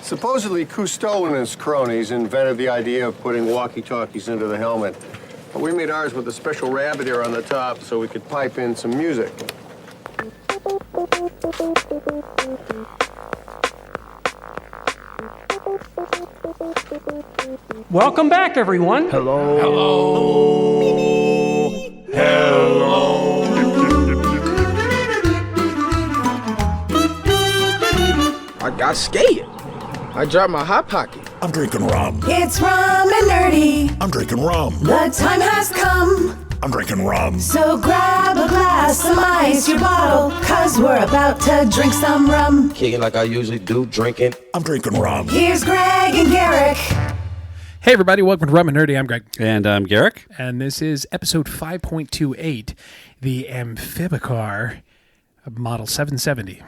Supposedly, Cousteau and his cronies invented the idea of putting walkie-talkies into the helmet. But we made ours with a special rabbit ear on the top so we could pipe in some music. Welcome back, everyone. Hello. Hello. Hello. I got scared. I dropped my hot pocket. I'm drinking rum. It's Rum and Nerdy. I'm drinking rum. The time has come. I'm drinking rum. So grab a glass, some ice, your bottle, 'cause we're about to drink some rum. Kicking like I usually do, drinking. I'm drinking rum. Here's Greg and Garrick. Hey, everybody. Welcome to Rum and Nerdy. I'm Greg. And I'm Garrick. And this is episode 5.28, the Amphicar Model 770.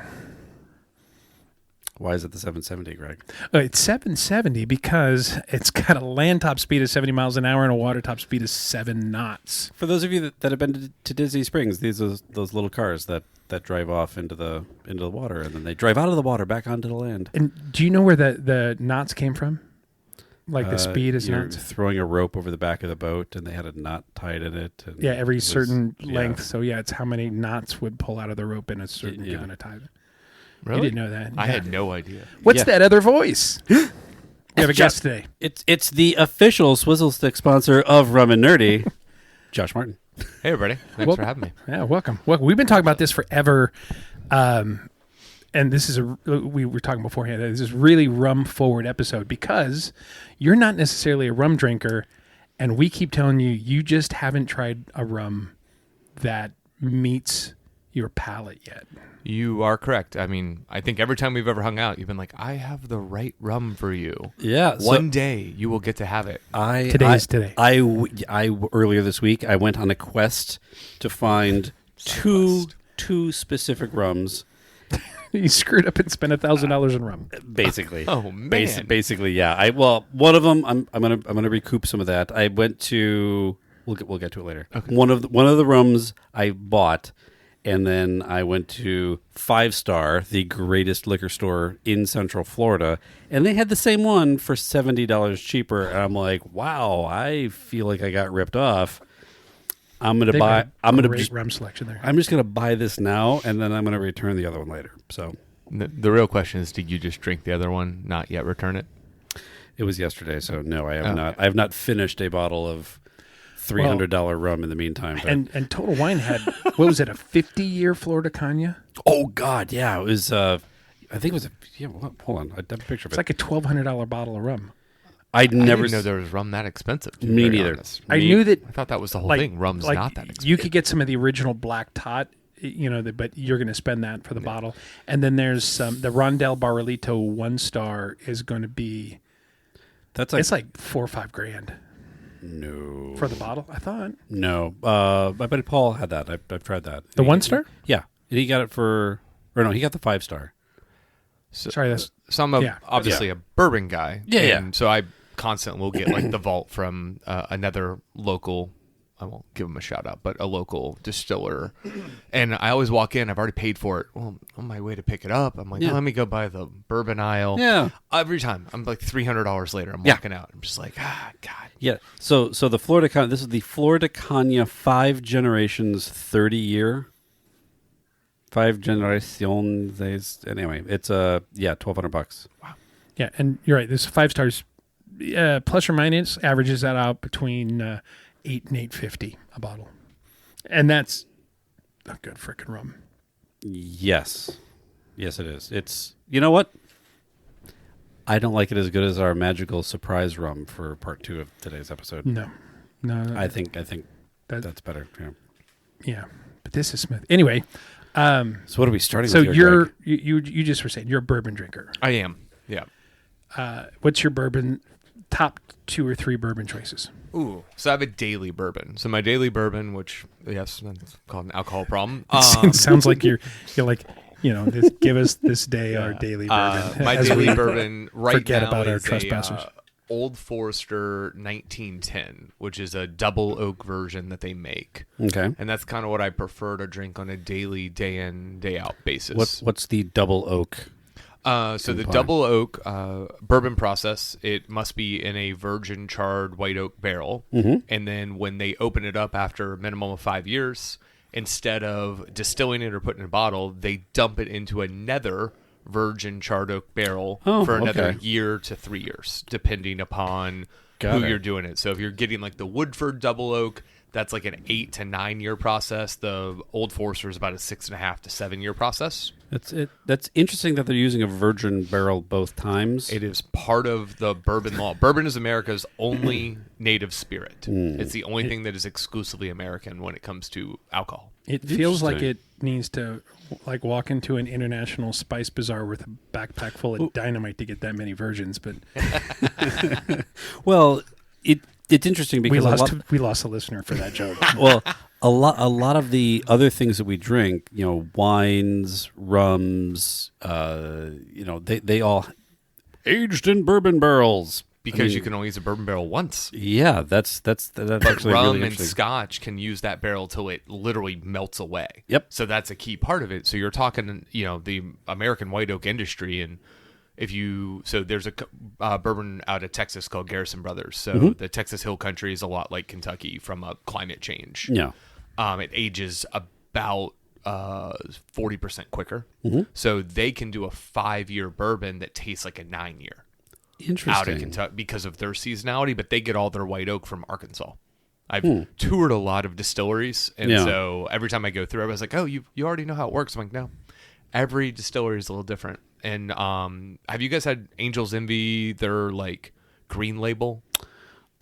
Why is it the 770, Greg? It's 770 because it's got a land top speed of 70 miles an hour and a water top speed of 7 knots. For those of you that have been to Disney Springs, these are those little cars that drive off into the water, and then they drive out of the water back onto the land. And do you know where the knots came from? Like the speed is you're knots? throwing a rope over the back of the boat, and they had a knot tied in it. And Yeah, every certain length. Yeah. So, yeah, it's how many knots would pull out of the rope in a certain given a time. Really? You didn't know that. I Yeah. had no idea. What's that other voice? We have a guest today. It's the official Swizzle Stick sponsor of Rum and Nerdy, Josh Martin. Hey, everybody. Thanks for having me. Yeah, welcome. We've been talking about this forever. And this is we were talking beforehand, this is really rum forward episode because you're not necessarily a rum drinker. And we keep telling you just haven't tried a rum that meets your palate yet. You are correct. I mean, I think every time we've ever hung out, you've been like, I have the right rum for you. Yeah. One day you will get to have it. Today. I earlier this week, I went on a quest to find two specific rums. You screwed up and spent $1,000 in rum. Basically. Oh, man. Basically, yeah. One of them, I'm gonna recoup some of that. I went to. We'll get to it later. Okay. One of the rums I bought, and then I went to 5 Star, the greatest liquor store in Central Florida, and they had the same one for $70 cheaper. And I'm like, wow, I feel like I got ripped off. I'm gonna Great rum selection there. I'm just gonna buy this now, and then I'm gonna return the other one later. So The real question is, did you just drink the other one, not yet return it? it was yesterday, so no, I have not. I have not finished a bottle of $300 rum in the meantime. But. And Total Wine had, what was it, a 50-year Florida Cagna? Oh God, yeah, it was. I think it was. Hold on, I have a picture of It's it. like a $1,200 bottle of rum. I never know there was rum that expensive. Me neither. I knew that. I thought that was the whole thing. Rum's not that expensive. You could get some of the original Black Tot, but you're going to spend that for the bottle. And then there's the Rondel Barrilito 1 Star is going to be. It's like $4 or $5 grand. No. For the bottle, I thought. No. My buddy Paul had that. I've tried that. The 1 Star? Yeah. He got it for. Or no, he got the 5 Star. Sorry, that's. So I'm obviously a bourbon guy. Yeah. So I constantly will get like the vault from another local, I won't give them a shout out, but a local distiller. And I always walk in, I've already paid for it. Well, on my way to pick it up, I'm like, let me go by the bourbon aisle. Yeah. Every time, I'm like $300 later, I'm walking out. I'm just like, God. Yeah. So the Florida Cagna, this is the Florida Cagna 5 Generations 30-year. 5 generations. Anyway, it's $1,200. Wow. Yeah, and you're right. This 5 stars, plus or minus, averages that out between $8 and $8.50 a bottle, and that's a good freaking rum. Yes, it is. It's, you know what? I don't like it as good as our magical surprise rum for part 2 of today's episode. No. I think that's better. Yeah. Yeah, but this is smooth. Anyway, so what are we starting so with here, you just were saying you're a bourbon drinker. I am. Yeah. What's your bourbon top 2 or 3 bourbon choices? Ooh, so I have a daily bourbon. So my daily bourbon, which yes, it's called an alcohol problem. It sounds like you're like, give us this day our daily bourbon. My daily bourbon right forget now about our is trespassers. Old Forester 1910, which is a double oak version that they make. Okay. And that's kind of what I prefer to drink on a daily, day in, day out basis. What's the double oak? So the double oak bourbon process, it must be in a virgin charred white oak barrel. And then when they open it up after a minimum of 5 years, instead of distilling it or putting it in a bottle, they dump it into another virgin charred oak barrel for another year to 3 years, depending upon who you're doing it. So if you're getting like the Woodford double oak, that's like an 8 to 9 year process. The Old Forester is about a 6.5 to 7 year process. That's interesting that they're using a virgin barrel both times. It is part of the bourbon law. Bourbon is America's only native spirit. It's the only thing that is exclusively American when it comes to alcohol. It feels like it needs to like walk into an international spice bazaar with a backpack full of dynamite to get that many versions. But well, it's interesting because we lost a listener for that joke. Well, a lot of the other things that we drink, wines, rums, they all aged in bourbon barrels. Because you can only use a bourbon barrel once. Yeah, that's actually rum really and Scotch can use that barrel till it literally melts away. Yep. So that's a key part of it. So you're talking, the American white oak industry, and there's a bourbon out of Texas called Garrison Brothers. So the Texas Hill Country is a lot like Kentucky from a climate change. Yeah. It ages about 40% quicker. So they can do a 5-year bourbon that tastes like a 9-year. Interesting. Out of Kentucky because of their seasonality, but they get all their white oak from Arkansas. I've toured a lot of distilleries, and so every time I go through, I was like, "Oh, you already know how it works." I'm like, "No, every distillery is a little different." And have you guys had Angel's Envy? Their like green label.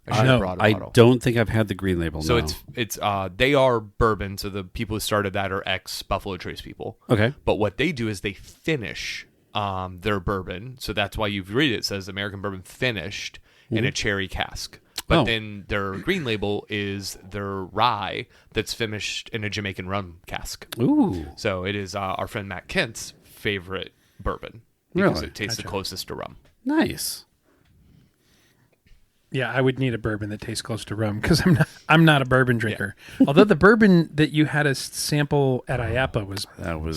I don't think I've had the green label. So no. it's they are bourbon. So the people who started that are ex Buffalo Trace people. Okay, but what they do is they finish their bourbon. So that's why you read it says American bourbon finished in a cherry cask. But then their green label is their rye that's finished in a Jamaican rum cask. Ooh. So it is our friend Matt Kent's favorite bourbon because Really? it tastes the closest to rum. Nice. Yeah, I would need a bourbon that tastes close to rum because I'm not a bourbon drinker. Although the bourbon that you had us sample at IAAPA was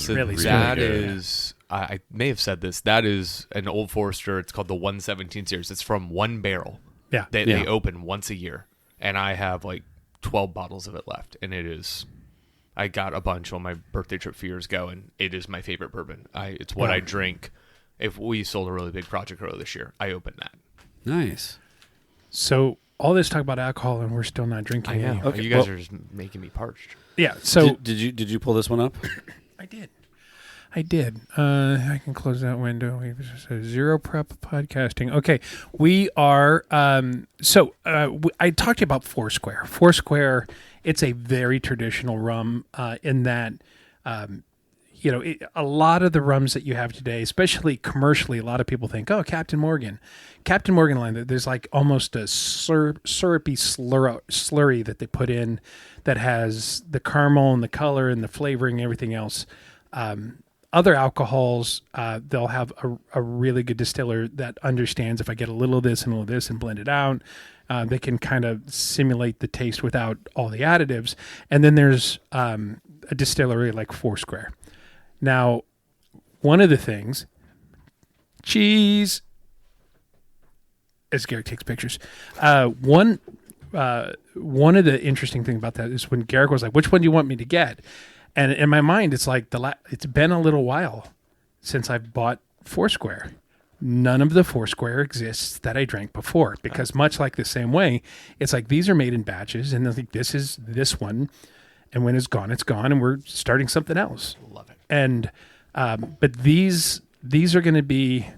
really good. good. That is, I may have said this. That is an Old Forester. It's called the 117 series. It's from one barrel. Yeah. They open once a year, and I have like 12 bottles of it left, and it is. I got a bunch on my birthday trip a few years ago, and it is my favorite bourbon. It's what I drink. If we sold a really big project earlier this year, I opened that. Nice. So all this talk about alcohol, and we're still not drinking. I know. any. Okay, you guys are just making me parched. Yeah. So did you pull this one up? I did. I can close that window. We just zero prep podcasting. Okay, we are. I talked to you about Foursquare. Foursquare. It's a very traditional rum in that. A lot of the rums that you have today, especially commercially, a lot of people think, oh, Captain Morgan line. There's like almost a syrupy slurry that they put in that has the caramel and the color and the flavoring and everything else. Other alcohols, they'll have a really good distiller that understands if I get a little of this and a little of this and blend it out, they can kind of simulate the taste without all the additives. And then there's a distillery like Foursquare. Now, one of the things, cheese, as Garrick takes pictures, one of the interesting things about that is when Garrick was like, which one do you want me to get? And in my mind, it's like it's been a little while since I've bought Foursquare. None of the Foursquare exists that I drank before because much like the same way, it's like these are made in batches and I think this is this one. And when it's gone, and we're starting something else. Love it. And but these are going to be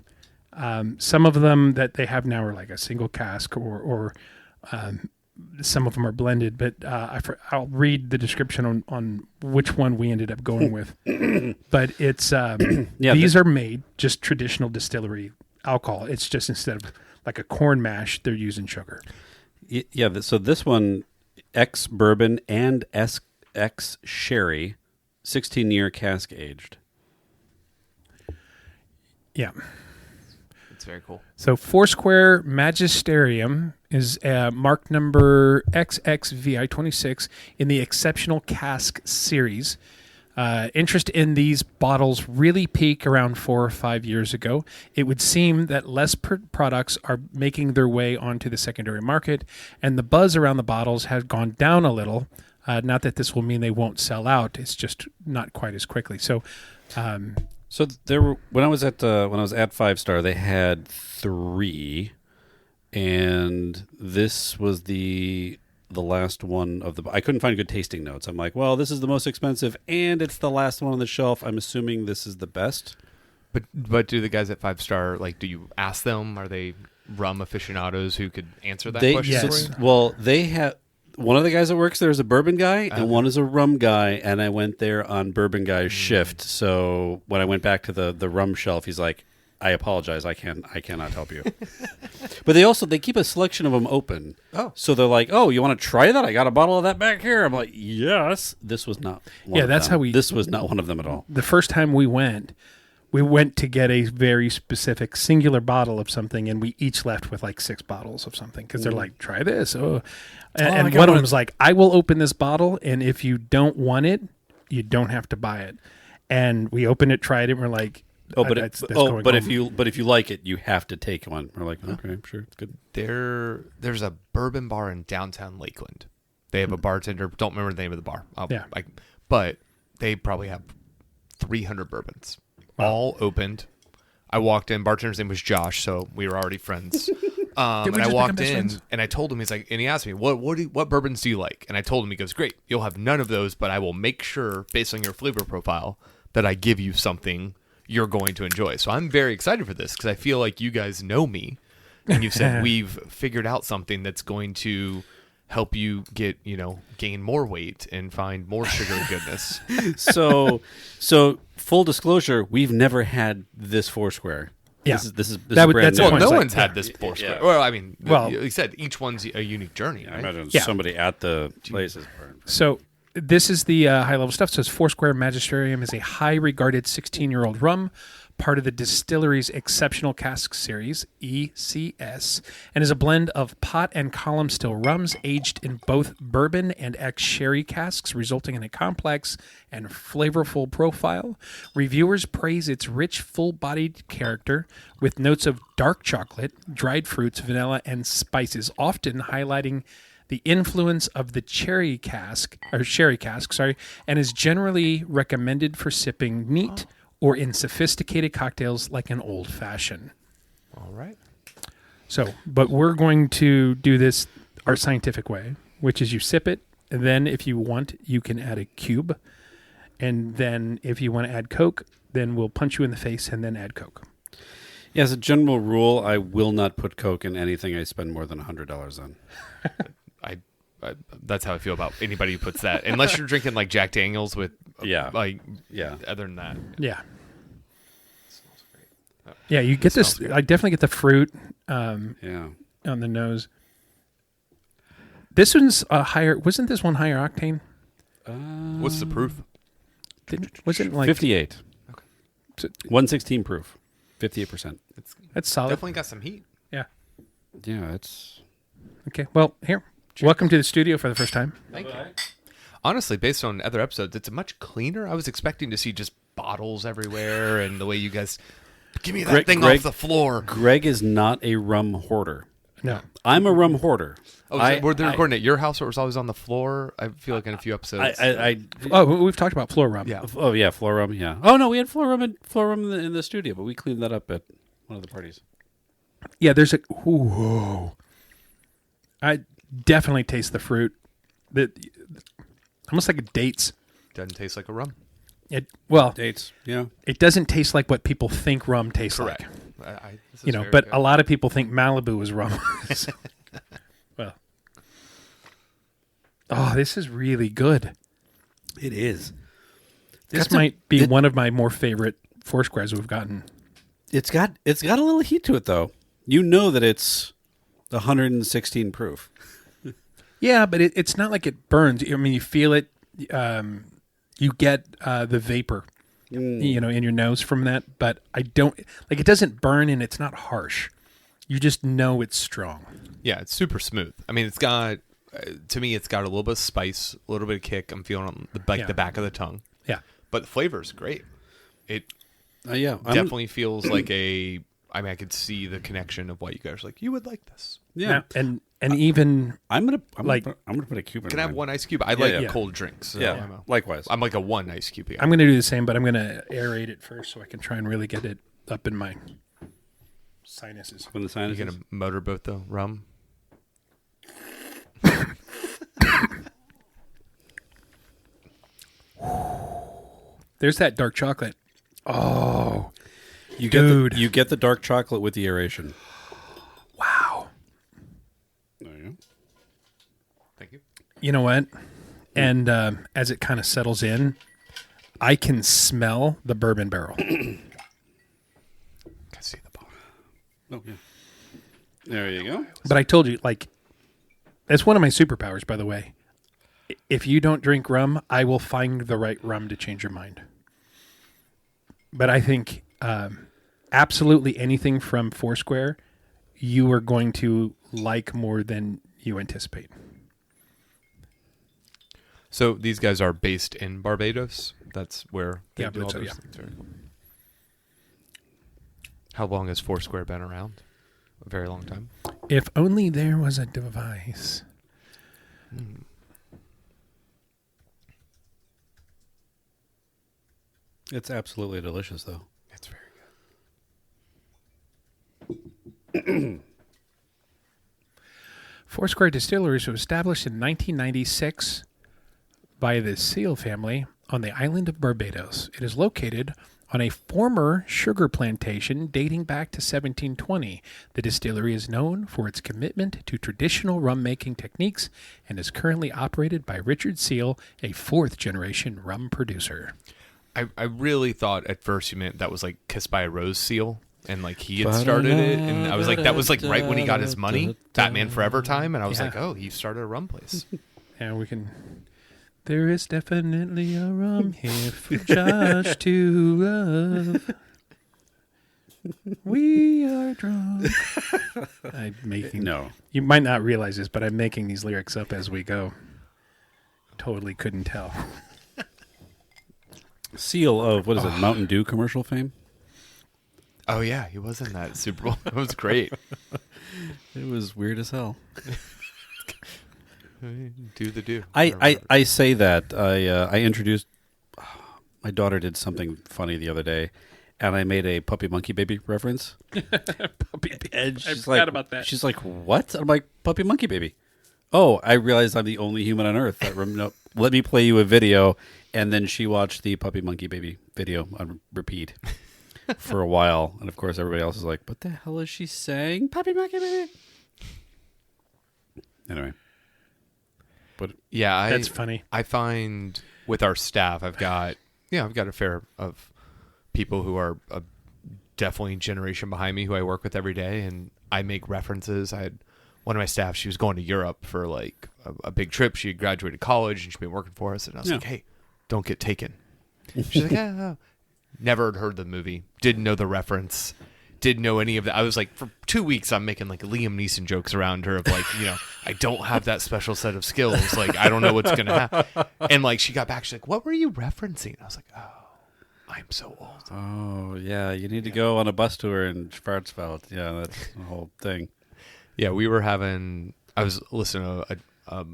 some of them that they have now are like a single cask or some of them are blended. But I'll read the description on which one we ended up going with. But it's these are made just traditional distillery alcohol. It's just instead of like a corn mash, they're using sugar. Yeah. So this one, ex bourbon and ex sherry, 16-year cask aged. Yeah. It's very cool. So Foursquare Magisterium is mark number XXVI26 in the Exceptional Cask series. Interest in these bottles really peaked around 4 or 5 years ago. It would seem that less products are making their way onto the secondary market, and the buzz around the bottles has gone down a little. Not that this will mean they won't sell out; it's just not quite as quickly. So, So there were when I was at 5 Star, they had 3, and this was the last one of the. I couldn't find good tasting notes. I'm like, well, this is the most expensive, and it's the last one on the shelf. I'm assuming this is the best. But do the guys at 5 Star, like, do you ask them? Are they rum aficionados who could answer that question for yes. you? Well, they have. One of the guys that works there is a bourbon guy, and one is a rum guy, and I went there on bourbon guy's shift. So when I went back to the rum shelf, he's like, I apologize, I cannot help you. But they keep a selection of them open. Oh. So they're like, oh, you want to try that? I got a bottle of that back here. I'm like, yes. This was not one Yeah, of that's them. how we- This was not one of them at all. the first time we went to get a very specific singular bottle of something, and we each left with like 6 bottles of something because they're like, try this. And I got one of one. them's like, I will open this bottle, and if you don't want it, you don't have to buy it. And we opened it, tried it, and we're like, Oh, but that's going but home. if you like it, you have to take one. We're like, okay, sure, it's good. There's a bourbon bar in downtown Lakeland. They have a bartender. Don't remember the name of the bar. Yeah. But they probably have 300 bourbons, all opened. I walked in. Bartender's name was Josh, so we were already friends. And I just become walked best in, friends? and I told him, and he asked me, what bourbons do you like? And I told him, he goes, great, you'll have none of those, but I will make sure, based on your flavor profile, that I give you something you're going to enjoy. So I'm very excited for this because I feel like you guys know me, and you've said we've figured out something that's going to help you gain more weight and find more sugary goodness. So full disclosure, we've never had this Foursquare. Yeah. This is That would- brand that's new. the Well, point. no It's one's like- had this Foursquare. Yeah. Well, I mean, Well- like you said, each one's a unique journey, I right? imagine Yeah. somebody at the place is So this is the high-level stuff. So Foursquare Magisterium is a high-regarded 16-year-old rum, part of the distillery's Exceptional Cask Series, ECS, and is a blend of pot and column still rums aged in both bourbon and ex-sherry casks, resulting in a complex and flavorful profile. Reviewers praise its rich, full-bodied character with notes of dark chocolate, dried fruits, vanilla, and spices, often highlighting the influence of the sherry cask, and is generally recommended for sipping neat or in sophisticated cocktails like an old fashioned. All right. So, but we're going to do this our scientific way, which is you sip it, and then if you want, you can add a cube, and then if you want to add Coke, then we'll punch you in the face and then add Coke. Yeah, as a general rule, I will not put Coke in anything I spend more than $100 on. I that's how I feel about anybody who puts that, unless you're drinking like Jack Daniels with, Yeah. yeah. Other than that, Yeah. Yeah, you get this. smells good. I definitely get the fruit Yeah. on the nose. This one's a higher. Wasn't this one higher octane? what's the proof? Wasn't like 58. So- 116 proof. 58%. That's solid. Definitely got some heat. Yeah. Yeah, it's... Okay. Well, here. Welcome to the studio for the first time. Thank you. Honestly, based on other episodes, it's much cleaner. I was expecting to see just bottles everywhere, and the way you guys give me that thing off the floor. Greg is not a rum hoarder. No. I'm a rum hoarder. Were they recording at your house, or it was always on the floor? I feel like in a few episodes. Oh, we've talked about floor rum. yeah. Oh yeah, floor rum. Yeah. Oh no, we had floor rum in the studio, but we cleaned that up at one of the parties. Yeah. There's a. Ooh. I definitely taste the fruit. That almost like it dates. Doesn't taste like a rum. Dates. Yeah. It doesn't taste like what people think rum tastes Correct. like. This is very But good. a lot of people think Malibu is rum. Well. Oh, this is really good. It is. This might be one of my more favorite Foursquares we've gotten. It's got a little heat to it though. You know that it's 116 proof. Yeah, but it's not like it burns. I mean, you feel it. You get the vapor, in your nose from that. But I don't like. It doesn't burn, and it's not harsh. You just know it's strong. Yeah, it's super smooth. I mean, it's got to me, it's got a little bit of spice, a little bit of kick. I'm feeling on the back of the tongue. Yeah, but the flavor's great. It Yeah, definitely feels like a. I mean, I could see the connection of why you guys are like, you would like this. Yeah, and even I'm gonna like- put a cube in. Can I have mine. one ice cube? I like yeah. cold drinks. So Yeah, likewise. I'm like a one ice cube guy. I'm going to do the same, but I'm going to aerate it first so I can try and really get it up in my sinuses. When the You sinuses. gonna motorboat the rum? There's that dark chocolate. Oh, You Dude. you get the dark chocolate with the aeration. wow. There you go. Thank you. You know what? And as it kind of settles in, I can smell the bourbon barrel. Can see the bottom. Oh yeah. There you go. But I told you, like, that's one of my superpowers, by the way. If you don't drink rum, I will find the right rum to change your mind. But I think absolutely anything from Foursquare, you are going to like more than you anticipate. So these guys are based in Barbados. That's where they Yeah, do all so, those yeah. things. Very cool. How long has Foursquare been around? A very long time. If only there was a device. It's absolutely delicious, though. It's very good. Foursquare Distilleries was established in 1996 by the Seal family on the island of Barbados. It is located on a former sugar plantation dating back to 1720. The distillery is known for its commitment to traditional rum-making techniques and is currently operated by Richard Seal, a fourth-generation rum producer. I really thought at first you meant that was like Kissed by a Rose Seal. And like he had started it, and I was like, that was like right when he got his money, Batman Forever time, and I was Yeah. like, oh, he started a rum place. And we can... There is definitely a rum here for Josh to love. We are drunk. I'm making... No. You might not realize this, but I'm making these lyrics up as we go. Totally couldn't tell. Seal of, what is it, Mountain Dew commercial fame? Oh yeah, he was in that Super Bowl. It was great. It was weird as hell. Do the do. I say that. I introduced, my daughter did something funny the other day, and I made a Puppy Monkey Baby reference. And I she's forgot like, about that. She's like, what? I'm like, Puppy Monkey Baby. Oh, I realized I'm the only human on earth that no, let me play you a video. And then she watched the Puppy Monkey Baby video on repeat for a while. And of course, everybody else is like, what the hell is she saying? Puppy Monkey Baby. Anyway. But Yeah, That's funny. I find with our staff, I've got a fair of people who are a definitely generation behind me who I work with every day, and I make references. I had one of my staff, she was going to Europe for like a big trip. She had graduated college and she'd been working for us, and I was like, hey, don't get taken. She's like, yeah. Never had heard the movie, didn't know the reference, didn't know any of that. I was like, for 2 weeks, I'm making like Liam Neeson jokes around her of like, I don't have that special set of skills. Like, I don't know what's going to happen. And like, she got back, she's like, what were you referencing? I was like, oh, I'm so old. oh, yeah, you need to go on a bus tour in Schwarzwald. Yeah, that's the whole thing. Yeah, I was listening to a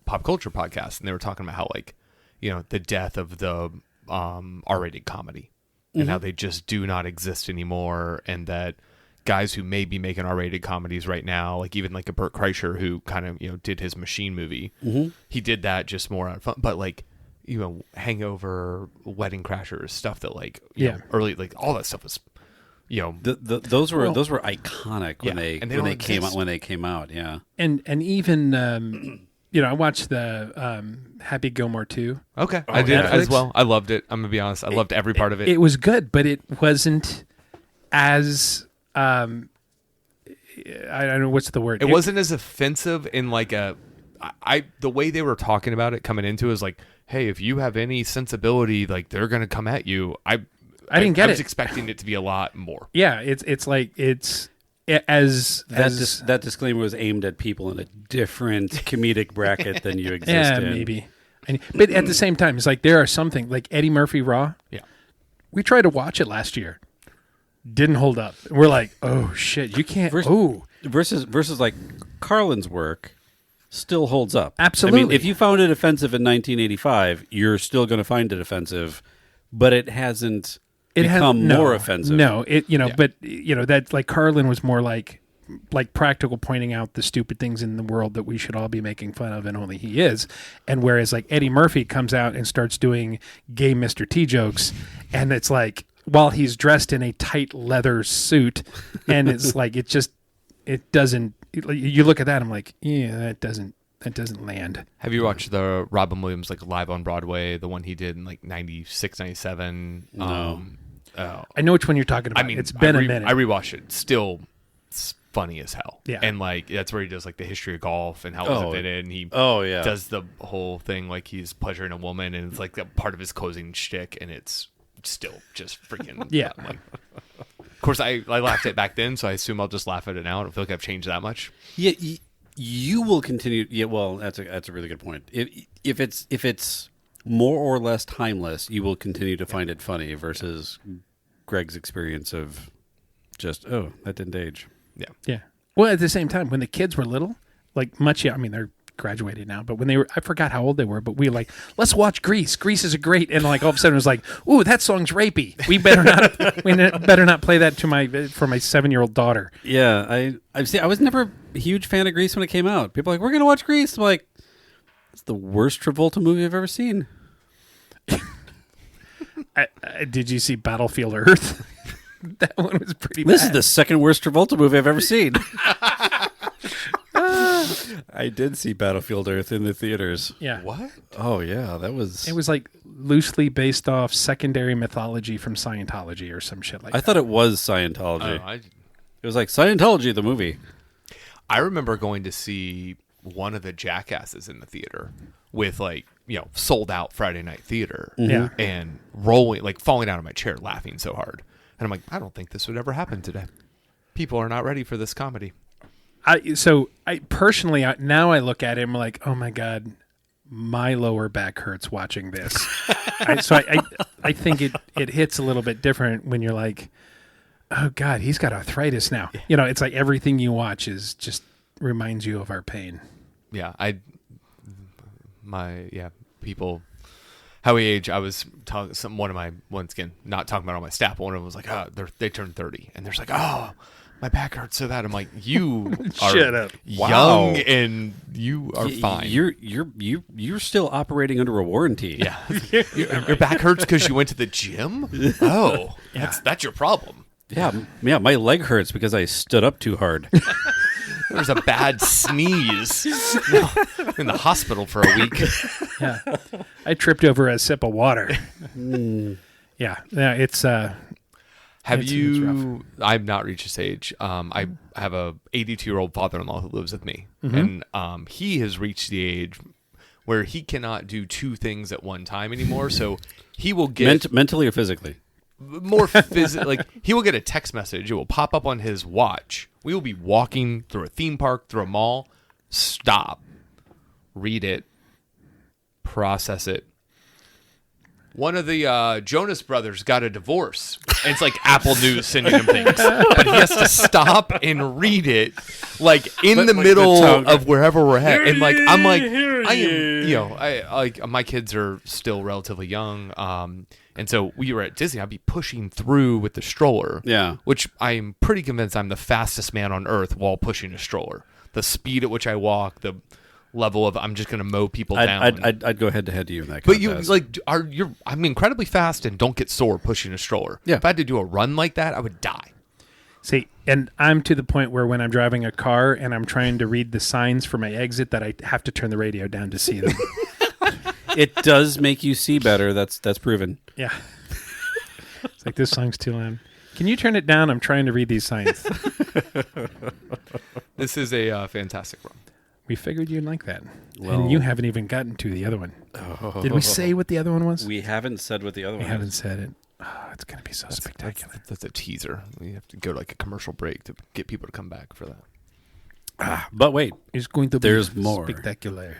pop culture podcast, and they were talking about how like, the death of the R-rated comedy and how they just do not exist anymore, and that guys who may be making R-rated comedies right now, like even like a Burt Kreischer who kind of did his Machine movie, he did that just more on fun, but like Hangover, Wedding Crashers, stuff that like early, like all that stuff was Those were iconic when Yeah, and they when don't they came out. Yeah, And even, I watched the Happy Gilmore 2. Okay, I did Netflix? as well. I loved it. I'm gonna be honest. I loved every part of it. It was good, but it wasn't as... I don't know, what's the word? It wasn't as offensive in like the way they were talking about it coming into it was like, hey, if you have any sensibility, like they're gonna come at you. I didn't get I was it. expecting it to be a lot more. Yeah, it's like that disclaimer was aimed at people in a different comedic bracket than you exist yeah, in. maybe. But at the same time, it's like there are something like Eddie Murphy Raw. Yeah. We tried to watch it last year. Didn't hold up. We're like, oh shit, you can't. Versus like Carlin's work still holds up. Absolutely. I mean, if you found it offensive in 1985, you're still going to find it offensive, but it hasn't become more offensive. No, but that like Carlin was more like practical, pointing out the stupid things in the world that we should all be making fun of, and only he is. And whereas like Eddie Murphy comes out and starts doing gay Mr. T jokes, and it's like while he's dressed in a tight leather suit, and it's like it doesn't. You look at that, I'm like, yeah, that doesn't land. Have you watched the Robin Williams like live on Broadway, the one he did in like 96, 97? No. I know which one you're talking about. I mean, it's been a minute. I rewatched it. Still, it's funny as hell. Yeah. And like that's where he does like the history of golf and how it was invented, and he yeah. does the whole thing like he's pleasuring a woman, and it's like a part of his closing shtick, and it's still just freaking Yeah. Like, of course, I laughed at it back then, so I assume I'll just laugh at it now. I don't feel like I've changed that much. Yeah, you will continue. Yeah, well, that's a really good point. If it's more or less timeless, you will continue to find it funny. Versus Greg's experience of just that didn't age. Yeah. Yeah. Well, at the same time, when the kids were little, like much, I mean, they're graduated now, but when they were, I forgot how old they were, but we were like, let's watch Grease. Grease is a great, and like all of a sudden it was like, ooh, that song's rapey. We better not play that for my 7-year-old daughter. Yeah, I was never a huge fan of Grease when it came out. People are like, we're gonna watch Grease. I'm like, it's the worst Travolta movie I've ever seen. Did you see Battlefield Earth? That one was pretty bad. This is the second worst Travolta movie I've ever seen. I did see Battlefield Earth in the theaters. Yeah. What? Oh yeah, that was. It was like loosely based off secondary mythology from Scientology or some shit like that. I thought it was Scientology. I It was like Scientology, the movie. I remember going to see one of the Jackasses in the theater with like, sold out Friday night theater. Yeah. And falling out of my chair laughing so hard. And I'm like, I don't think this would ever happen today. People are not ready for this comedy. I personally, now I look at it and I'm like, oh my God, my lower back hurts watching this. I think it hits a little bit different when you're like, oh God, he's got arthritis now. It's like everything you watch is just reminds you of our pain. Yeah. People, how we age, I was talking, one of my, once again, not talking about all my staff, but one of them was like, they turned 30. And they're like, oh, my back hurts so bad. I'm like, you are Shut up. young and you are fine. You're still operating under a warranty. Yeah. Your back hurts because you went to the gym? Oh, that's your problem. Yeah. My leg hurts because I stood up too hard. There was a bad sneeze. In the hospital for a week. Yeah. I tripped over a sip of water. Yeah. It's Have it's you? I've not reached this age. I have a 82-year-old father-in-law who lives with me, and he has reached the age where he cannot do two things at one time anymore. So he will get mentally or physically. More like he will get a text message. It will pop up on his watch. We will be walking through a theme park, through a mall. Stop, read it, process it. One of the Jonas Brothers got a divorce. And it's like Apple News sending him things. But he has to stop and read it like in the middle of wherever we're at. And like I'm like I am my kids are still relatively young. And so we were at Disney. I'd be pushing through with the stroller. Yeah. Which I'm pretty convinced I'm the fastest man on earth while pushing a stroller. The speed at which I walk, the level of I'm just going to mow people down. I'd go head to head to you in that But contest. I'm incredibly fast and don't get sore pushing a stroller. Yeah. If I had to do a run like that, I would die. See, and I'm to the point where when I'm driving a car and I'm trying to read the signs for my exit that I have to turn the radio down to see them. It does make you see better. That's proven. Yeah. It's like, this song's too loud. Can you turn it down? I'm trying to read these signs. This is a fantastic run. We figured you'd like that. Well, and you haven't even gotten to the other one. Oh. Did we say what the other one was? We haven't said what the other We one haven't is. said it. Oh, it's going to be so spectacular. That's a teaser. You have to go to like a commercial break to get people to come back for that. But wait, It's going to there's be more. spectacular.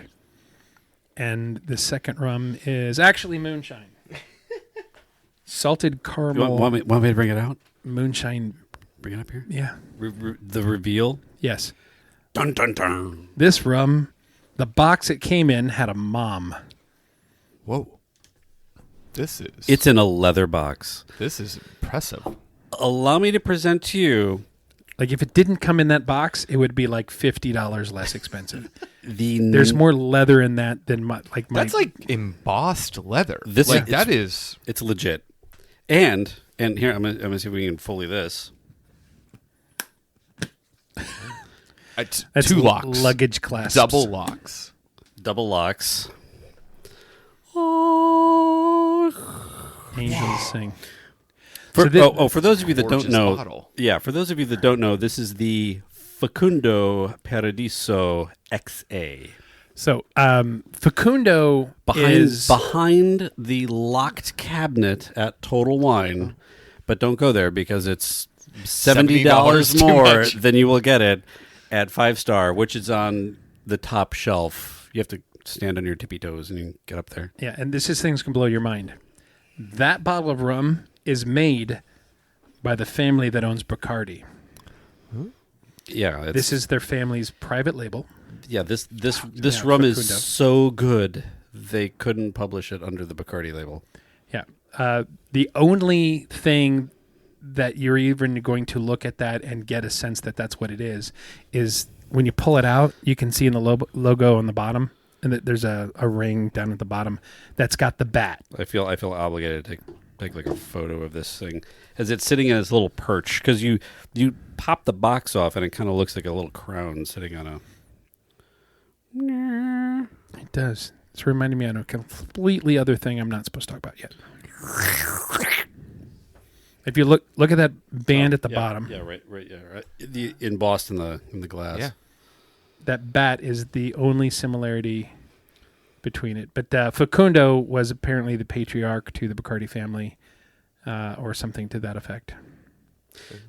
And the second rum is actually moonshine. Salted You caramel want me to bring it out? moonshine. Bring it up here? Yeah. The reveal? Yes. Dun, dun, dun. This rum, the box it came in had a mom. Whoa. This is It's in a leather box. this is impressive. Allow me to present to you Like if it didn't come in that box, it would be like $50 less expensive. the. There's more leather in that than my. That's like embossed leather. This like is- that is It's legit. And here I'm gonna see if we can Foley this. That's two locks, luggage clasps. double locks. Double locks. Angels sing. For, So for those of you that don't Gorgeous know, bottle. yeah, for those of you that don't know, this is the Facundo Paradiso XA. So Facundo is Behind the locked cabinet at Total Wine, but don't go there because it's $70 too more much. than you will get it at 5 Star, which is on the top shelf. You have to stand on your tippy toes and you can get up there. yeah, and this is things can blow your mind. That bottle of rum is made by the family that owns Bacardi. Yeah, it's, This is their family's private label. yeah. This Yeah, rum is Facundo. so good they couldn't publish it under the Bacardi label. Yeah. The only thing that you're even going to look at that and get a sense that that's what it is when you pull it out, you can see in the logo on the bottom, and that there's a ring down at the bottom that's got the bat. I feel obligated to take like a photo of this thing as it's sitting in its little perch because you pop the box off and it kind of looks like a little crown sitting on a. It does. It's reminding me of a completely other thing I'm not supposed to talk about yet. If you look at that band at the bottom, Yeah, right. Yeah, right. Embossed in the glass. Yeah. that bat is the only similarity between it. But Facundo was apparently the patriarch to the Bacardi family, or something to that effect.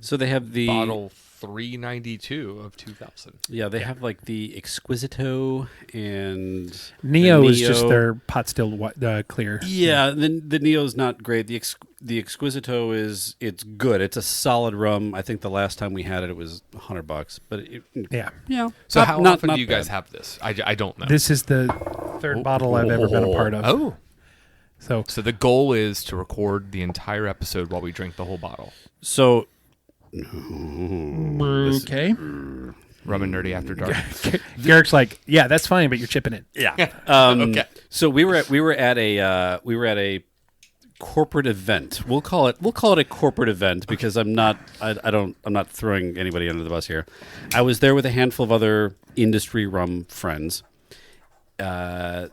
So they have the Bottle 392 of 2000. Yeah, they have like the Exquisito and Neo the is just their pot still clear. Yeah, the Neo's not great. The Exquisito it's good. It's a solid rum. I think the last time we had it, it was $100. But Yeah. So how not often do you bad. guys have this? I don't know. This is the third bottle I've ever been a part of. Oh. So So the goal is to record the entire episode while we drink the whole bottle. So okay. Rum and Nerdy After Dark. Garrick's like, yeah, that's fine, but you're chipping it. yeah. Okay. So we were at a corporate event. We'll call it a corporate event because I'm not throwing anybody under the bus here. I was there with a handful of other industry rum friends,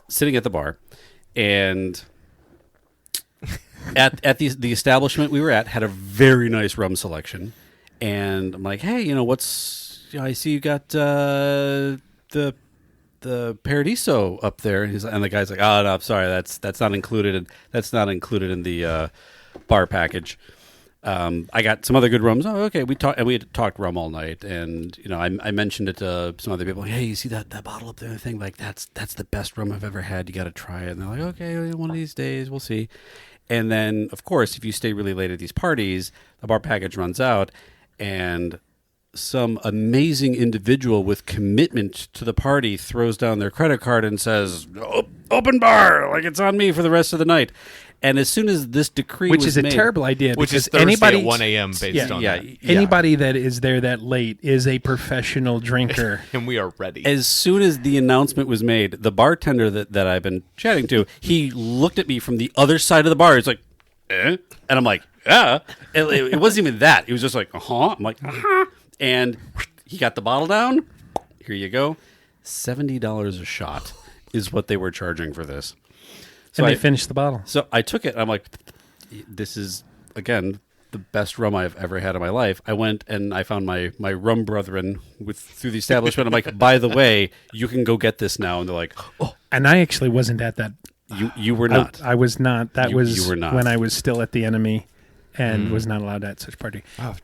sitting at the bar, and at the establishment we were at had a very nice rum selection, and I'm like, hey, I see you got the Paradiso up there, and the guy's like, oh no, I'm sorry, that's not included. That's not included in the bar package. I got some other good rums. Oh, okay. We had talked rum all night, and I mentioned it to some other people. Hey, you see that bottle up there? I think like that's the best rum I've ever had. You got to try it. And they're like, okay, one of these days we'll see. And then, of course, if you stay really late at these parties, the bar package runs out, and some amazing individual with commitment to the party throws down their credit card and says, open bar, like it's on me for the rest of the night. And as soon as this decree Which was is a made, terrible idea. Which is because Thursday anybody at 1 a.m. based on that. Anybody that is there that late is a professional drinker. And we are ready. as soon as the announcement was made, the bartender that I've been chatting to, he looked at me from the other side of the bar. He's like, eh? And I'm like, yeah. It wasn't even that. He was just like, uh-huh. I'm like, uh-huh. And he got the bottle down. Here you go. $70 a shot is what they were charging for this. So And they finished the bottle. So I took it. And I'm like, this is, again, the best rum I've ever had in my life. I went and I found my rum brethren through the establishment. I'm like, by the way, you can go get this now. And they're like, oh, And I actually wasn't at that. you were not. I was not. That You was were not. when I was still at the Enemy. and was not allowed at such party. Oh,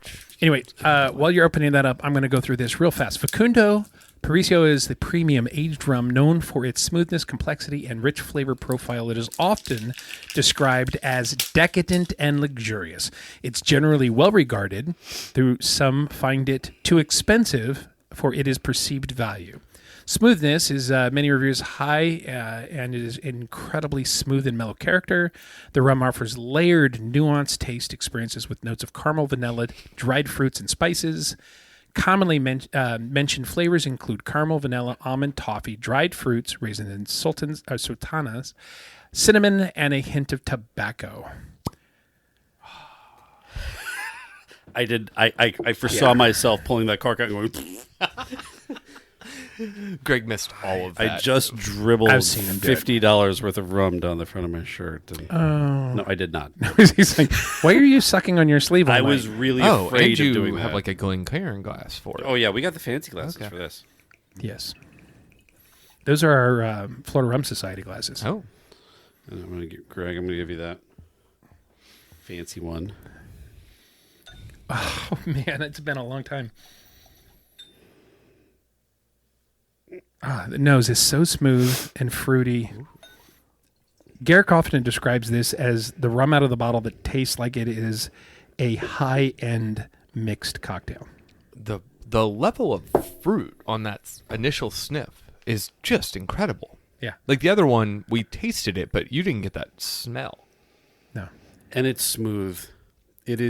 Anyway, while you're opening that up, I'm going to go through this real fast. Facundo Paricio is the premium aged rum known for its smoothness, complexity, and rich flavor profile. It is often described as decadent and luxurious. It's generally well regarded, though some find it too expensive for its perceived value. Smoothness is many reviews high, and it is incredibly smooth and mellow character. The rum offers layered, nuanced taste experiences with notes of caramel, vanilla, dried fruits, and spices. Commonly mentioned flavors include caramel, vanilla, almond, toffee, dried fruits, raisins, and sultanas, cinnamon, and a hint of tobacco. I foresaw myself pulling that cork out and going. Greg missed all of that. I just dribbled I've seen him do it. $50 worth of rum down the front of my shirt. No, I did not. He's like, why are you sucking on your sleeve all I night? was really Oh, afraid and you of doing have that. like a Glencairn glass for it. Oh yeah, we got the fancy glasses Okay. for this. Yes. Those are our Florida Rum Society glasses. Oh. And I'm gonna give Greg. I'm gonna give you that fancy one. Oh, man, it's been a long time. The nose is so smooth and fruity. Garrick often describes this as the rum out of the bottle that tastes like it is a high-end mixed cocktail. The level of fruit on that initial sniff is just incredible. Yeah. Like the other one, we tasted it, but you didn't get that smell. No. And it's smooth. It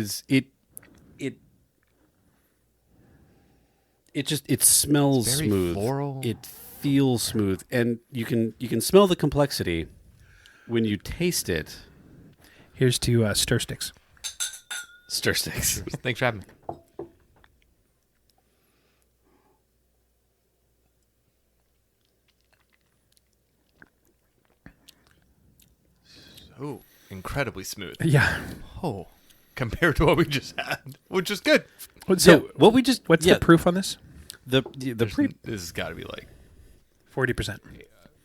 smells It's very smooth. floral. It feels smooth, and you can smell the complexity when you taste it. Here's to stir sticks. Stir sticks. Thanks for having me. So incredibly smooth. Yeah. Oh, compared to what we just had, which is good. So what we just what's the proof on this? the pre This has got to be like 40%.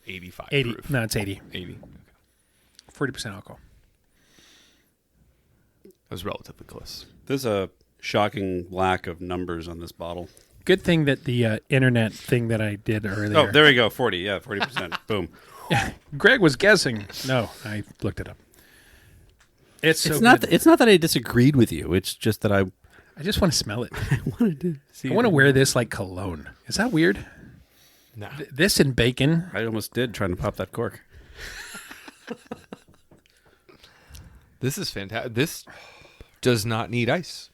85 80. proof. No, it's 80. 80. 40% alcohol. That was relatively close. There's a shocking lack of numbers on this bottle. Good thing that the internet thing that I did earlier. Oh, there we go. 40. Yeah, 40%. Boom. Greg was guessing. No, I looked it up. It's so not. good. It's not that I disagreed with you. It's just that I just want to smell it. wanted to see. I want to wear this like cologne. Is that weird? No. This and bacon. I almost did trying to pop that cork. This is fantastic. This does not need ice.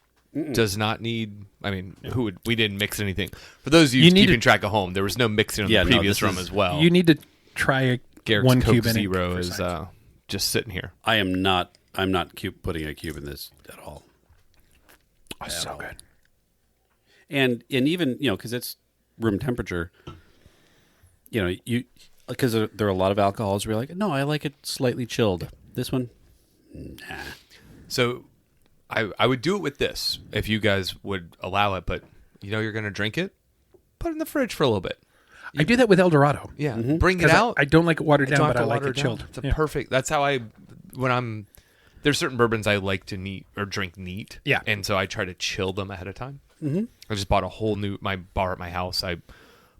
Does not need. I mean, we didn't mix anything. For those of you, You need keeping to- track at home, there was no mixing on Yeah, the no, previous this rum is- as well. You need to try Garrick's one Coke cube in it Zero for is size. just sitting here. I am not. I'm not putting a cube in this at all. Oh, so good. And even because it's room temperature. Because there are a lot of alcohols where you're like, no, I like it slightly chilled. This one, nah. So, I would do it with this if you guys would allow it. But you're going to drink it, put it in the fridge for a little bit. I do that with El Dorado. Yeah, bring it 'Cause out. I don't like it watered Don't down, have but I to like water it down. chilled. It's a Yeah. perfect. That's how there's certain bourbons I like to drink neat. Yeah. And so I try to chill them ahead of time. Mm-hmm. I just bought a whole new my bar at my house.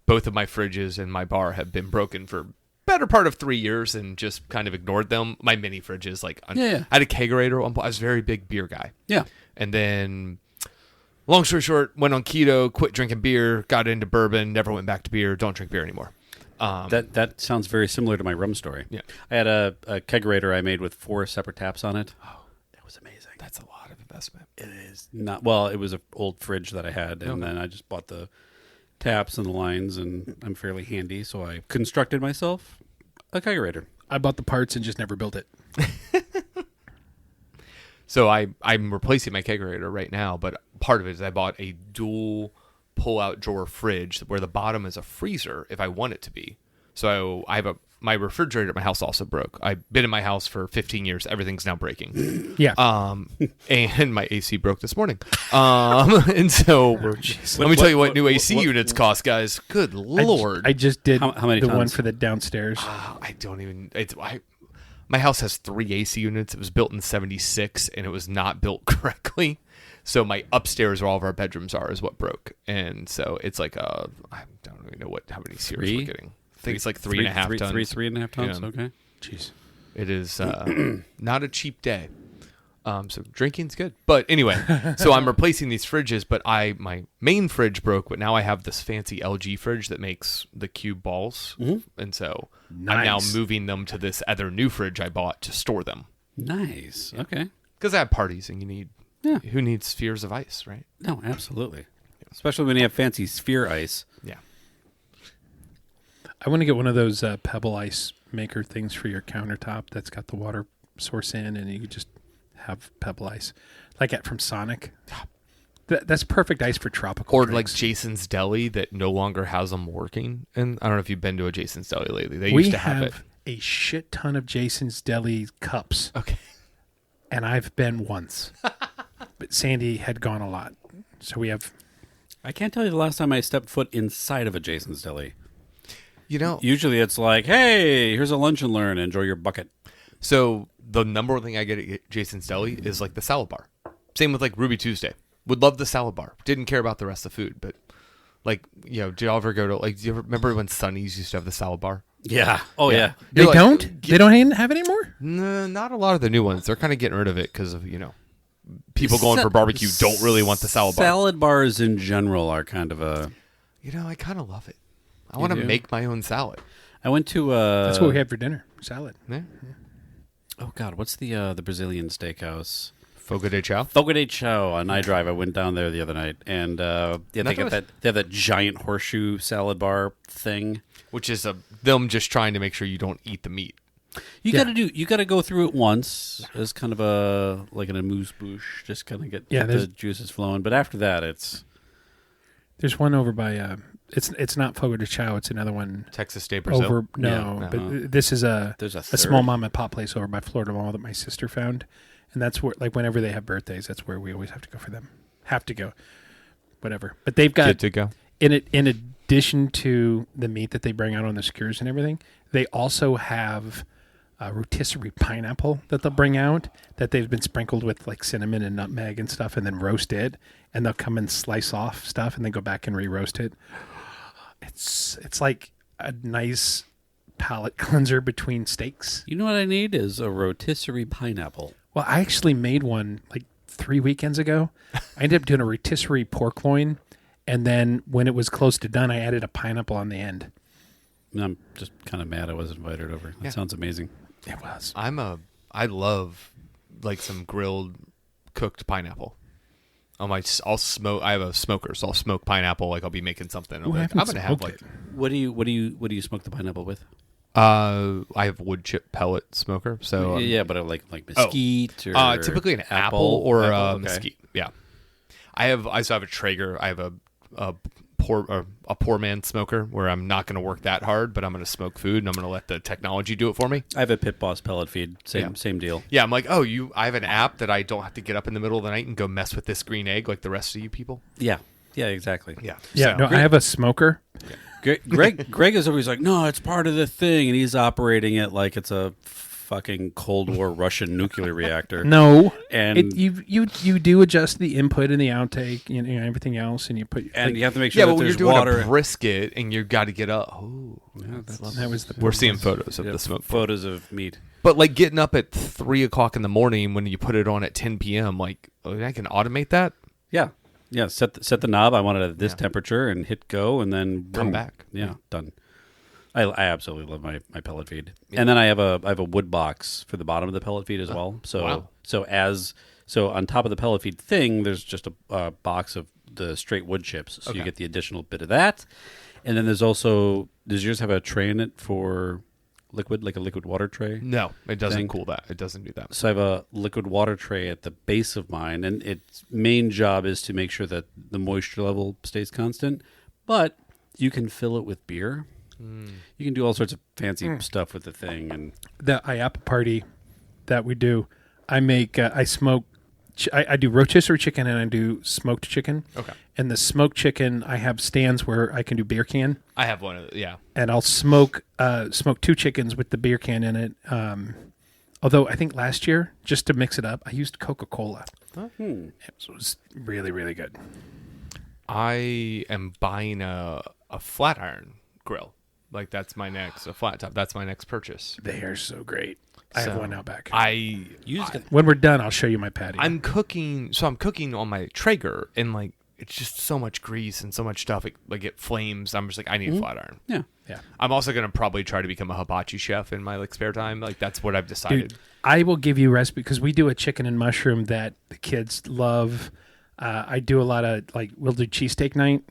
Both of my fridges and my bar have been broken for better part of 3 years and just kind of ignored them. My mini fridges, Yeah. I had a kegerator. I was a very big beer guy. Yeah. And then, long story short, went on keto, quit drinking beer, got into bourbon, never went back to beer. Don't drink beer anymore. That sounds very similar to my rum story. Yeah. I had a kegerator I made with 4 separate taps on it. Oh, that was amazing. That's a lot of investment. It is not. Well, it was an old fridge that I had, and then I just bought the taps and the lines, and I'm fairly handy, so I constructed myself a kegerator. I bought the parts and just never built it. So I'm replacing my kegerator right now, but part of it is I bought a dual pull-out drawer fridge where the bottom is a freezer if I want it to be. So I have my refrigerator at my house also broke. I've been in my house for 15 years. Everything's now breaking. Yeah. And my AC broke this morning. And so let me tell you what new AC units cost, guys. Good Lord. I just did How many the one tons? for the downstairs. I don't even. my house has 3 AC units. It was built in '76, and it was not built correctly. So my upstairs, where all of our bedrooms are, is what broke. And so it's like I don't even know how many series we're getting. I think it's like 3.5 tons. 3.5 tons. Yeah. Okay. Jeez. It is not a cheap day. So drinking's good. But anyway, so I'm replacing these fridges, but my main fridge broke, but now I have this fancy LG fridge that makes the cube balls. And so I'm now moving them to this other new fridge I bought to store them. Nice. Okay. Because I have parties and you need, who needs spheres of ice, right? No, absolutely. Especially when you have fancy sphere ice. Yeah. I want to get one of those pebble ice maker things for your countertop that's got the water source in, and you could just have pebble ice, like from Sonic. That's perfect ice for tropical Or drinks. like Jason's Deli that no longer has them working. And I don't know if you've been to a Jason's Deli lately. They we used to have it. a shit ton of Jason's Deli cups. Okay. And I've been once. But Sandy had gone a lot. So we have... I can't tell you the last time I stepped foot inside of a Jason's Deli. You know, Usually it's like, hey, here's a lunch and learn. Enjoy your bucket. so the number one thing I get at Jason's Deli is like the salad bar. Same with like Ruby Tuesday. Would love the salad bar. Didn't care about the rest of the food, but like, did y'all ever go to do you ever remember when Sonny's used to have the salad bar? Yeah. Oh, yeah. They You're like, don't? They don't have it anymore? No, not a lot of the new ones. They're kind of getting rid of it because of, people going for barbecue don't really want the salad bar. Salad bars in general are kind of a... I kind of love it. I want to do? make my own salad. I went to... That's what we had for dinner. Salad. Yeah. Oh, God. What's the Brazilian steakhouse? Fogo de chao. Fogo de Chao on I Drive. I went down there the other night, and they have that giant horseshoe salad bar thing, Which is them just trying to make sure you don't eat the meat. You got to go through it once as kind of a like an amuse bouche, just kind of get the juices flowing. But after that, there's one over by it's not Fogo de Chao. It's another one Texas State Brazil. But this is there's a small mom and pop place over by Florida Mall that my sister found, and that's where like whenever they have birthdays, that's where we always have to go for them. Have to go, whatever. But they've got Good to go. in addition to the meat that they bring out on the skewers and everything, they also have rotisserie pineapple that they'll bring out that they've been sprinkled with like cinnamon and nutmeg and stuff, and then roast it, and they'll come and slice off stuff and then go back and re-roast it. It's like a nice palate cleanser between steaks. You know what I need is a rotisserie pineapple. Well, I actually made one like 3 weekends ago. I ended up doing a rotisserie pork loin, and then when it was close to done, I added a pineapple on the end. I'm just kind of mad I was invited over. That sounds amazing. It was. I love like some grilled cooked pineapple. I'll smoke. I have a smoker, so I'll smoke pineapple. Like I'll be making something. I'm gonna have like. What do you smoke the pineapple with? I have wood chip pellet smoker. So but like mesquite or typically an apple or okay. mesquite. Yeah, I also have a Traeger. I have a poor man smoker where I'm not going to work that hard, but I'm going to smoke food and I'm going to let the technology do it for me. I have a Pit Boss pellet feed. Same deal. Yeah, I'm like, I have an app that I don't have to get up in the middle of the night and go mess with this green egg like the rest of you people. Yeah, exactly. Yeah. Yeah, no, I have a smoker. Greg is always like, no, it's part of the thing, and he's operating it like it's a fucking Cold War Russian nuclear reactor. No, and you do adjust the input and the outtake, everything else, and you put and you have to make sure that when there's you're doing water. a brisket and you've got to get up. That was the We're seeing photos of the smoke. Photos of meat. But like getting up at 3 o'clock in the morning when you put it on at 10 p.m. Like I can automate that. Yeah. Set the knob. I want it at this temperature and hit go, and then Come back. Yeah, done. I absolutely love my pellet feed, and then I have a wood box for the bottom of the pellet feed as well. So so on top of the pellet feed thing, there's just a box of the straight wood chips, so you get the additional bit of that, and then does yours have a tray in it for liquid, like a liquid water tray? No, it doesn't thing? cool that. It doesn't do that. So I have a liquid water tray at the base of mine, and its main job is to make sure that the moisture level stays constant, but you can fill it with beer. You can do all sorts of fancy stuff with the thing. And the IAAPA party that we do, I make I smoke. I do rotisserie chicken and I do smoked chicken. Okay. And the smoked chicken, I have stands where I can do beer can. I have one of the, And I'll smoke 2 chickens with the beer can in it. Although I think last year, just to mix it up, I used Coca-Cola. It was really, really good. I am buying a flat iron grill. Like that's my next, a flat top. That's my next purchase. They are so great. I have one out back. When we're done, I'll show you my patio. I'm cooking on my Traeger, and like it's just so much grease and so much stuff. It flames. I'm just like, I need a flat iron. Yeah. Yeah. I'm also gonna probably try to become a hibachi chef in my spare time. Like that's what I've decided. Dude, I will give you a recipe because we do a chicken and mushroom that the kids love. I do a lot of we'll do cheesesteak night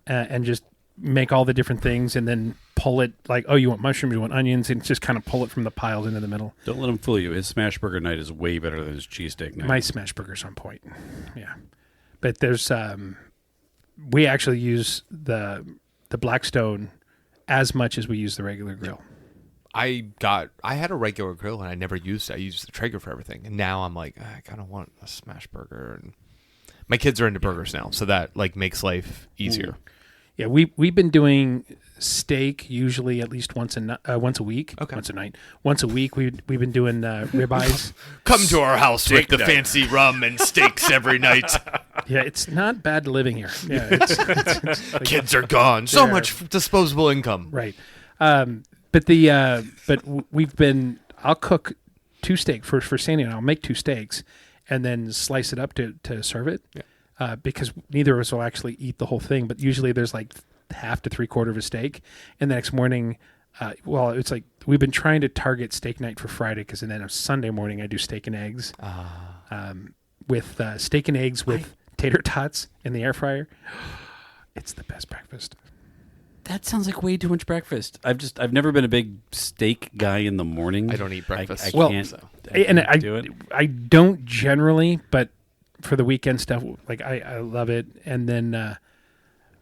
and just make all the different things and then pull it you want mushrooms, you want onions, and just kind of pull it from the piles into the middle. Don't let him fool you. His smash burger night is way better than his cheesesteak night. My smash burger's on point. Yeah. But there's we actually use the Blackstone as much as we use the regular grill. I had a regular grill and I never used it. I used the Traeger for everything. And now I'm like, I kind of want a smash burger. And my kids are into burgers now, so that makes life easier. Yeah, we've been doing steak usually at least once a week. Okay. Once a night. Once a week we've been doing ribeyes. Come to our house with the fancy rum and steaks every night. Yeah, it's not bad living here. Yeah, it's Kids are gone. So much disposable income. right. But we've been. I'll cook two steaks for Sandy, and I'll make two steaks, and then slice it up to serve it. Yeah. Because neither of us will actually eat the whole thing, but usually there's like half to 3/4 of a steak, and the next morning, it's like we've been trying to target steak night for Friday because then on Sunday morning I do steak and eggs, with steak and eggs with tater tots in the air fryer. It's the best breakfast. That sounds like way too much breakfast. I've never been a big steak guy in the morning. I don't eat breakfast. I can't do it. I don't generally, but for the weekend stuff, I love it. And then,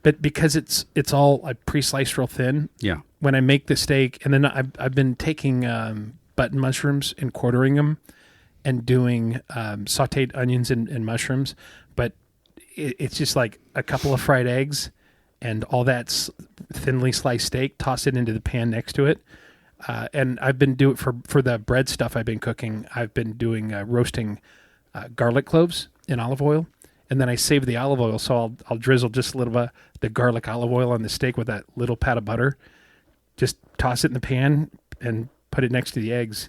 but because it's all pre-sliced real thin. Yeah. When I make the steak, and then I've been taking button mushrooms and quartering them, and doing sautéed onions and mushrooms. But it's just like a couple of fried eggs, and all that thinly sliced steak. Toss it into the pan next to it. And I've been doing for the bread stuff I've been cooking. I've been doing roasting garlic cloves in olive oil, and then I save the olive oil, so I'll drizzle just a little bit of the garlic olive oil on the steak with that little pat of butter. Just toss it in the pan and put it next to the eggs,